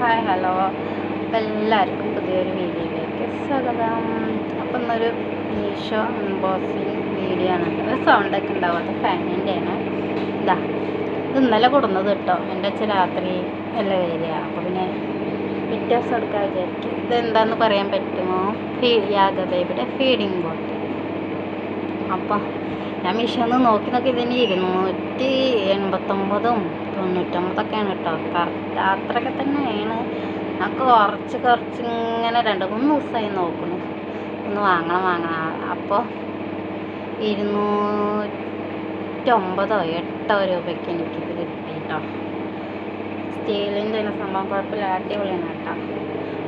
Hi hello, അപ്പം എല്ലാവർക്കും പുതിയൊരു വീഡിയോയിലേക്ക് സ്വാഗതം. അപ്പം ഇന്നൊരു മീഷോ അൺബോക്സിങ് വീഡിയോ ആണ്. ഒരു സൗണ്ടൊക്കെ ഉണ്ടാവും, അത് ഫാനിൻ്റെയാണ്. ഇതാ ഇത് ഇന്നലെ കൊടുന്നത് കേട്ടോ. എൻ്റെ അച്ഛൻ രാത്രി അല്ലേ വരിക, അപ്പോൾ പിന്നെ പിറ്റേ ദിവസം എടുക്കാൻ വിചാരിക്കും. ഇതെന്താണെന്ന് പറയാൻ പറ്റുമോ? യാഗ ബേബിയുടെ ഫീഡിങ് ബോട്ടിൽ. അപ്പം ഞാൻ മീഷോന്ന് നോക്കി ഇതിന് 289 99ഒക്കെയാണ് കേട്ടോ. കറക്റ്റ് അത്രയൊക്കെ തന്നെയാണ്. ഞാൻ കുറച്ച് ഇങ്ങനെ 2-3 ദിവസമായി നോക്കുന്നു, ഒന്ന് വാങ്ങണം. അപ്പോൾ 209-8 രൂപയ്ക്ക് എനിക്കിത് കിട്ടി കേട്ടോ. സ്റ്റീലിൻ്റെ സംഭവം കുഴപ്പമില്ല, അടിപൊളിയാണ് കേട്ടോ.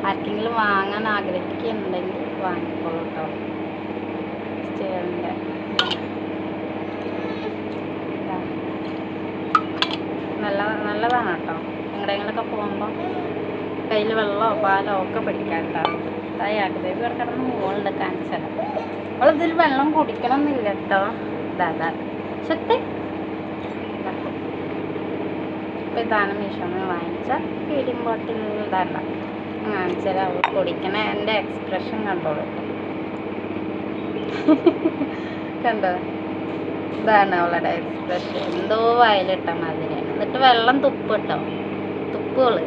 ആർക്കെങ്കിലും വാങ്ങാൻ ആഗ്രഹിക്കുന്നുണ്ടെങ്കിൽ വാങ്ങിക്കോളൂ കേട്ടോ. സ്റ്റീലിൻ്റെ നല്ലതാണ് കേട്ടോ. എങ്ങടെയെങ്കിലൊക്കെ പോകുമ്പോൾ കയ്യിൽ വെള്ളമോ പാലോ ഒക്കെ പിടിക്കാം കേട്ടോ. യാഗ ബേബി ഇവിടെ കിടന്ന് മുകളിൽ കാണിച്ചത്. അവളിതിൽ വെള്ളം കുടിക്കണം എന്നില്ല കേട്ടോ. ഇതാ ശക്തി. അപ്പം ഇതാണ് മീഷോന്ന് വാങ്ങിച്ച ഫീഡിങ് ബോട്ടിൽ. ഇതാണ്ട കാണിച്ചാൽ അവൾ കുടിക്കണ എൻ്റെ എക്സ്പ്രഷൻ കണ്ടോളൂ കണ്ടോ. ഇതാണ് അവളുടെ എക്സ്പ്രഷൻ. എന്തോ വയലിട്ട മാതിരിയാണ്. എന്നിട്ട് വെള്ളം തുപ്പിട്ടോ, തുപ്പുകള്.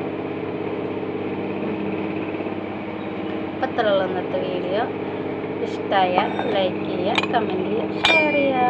അപ്പം ഇത്രയുള്ള ഇന്നത്തെ വീഡിയോ. ഇഷ്ടമായ ലൈക്ക് ചെയ്യുക, കമൻറ്റ് ചെയ്യുക, ഷെയർ ചെയ്യുക.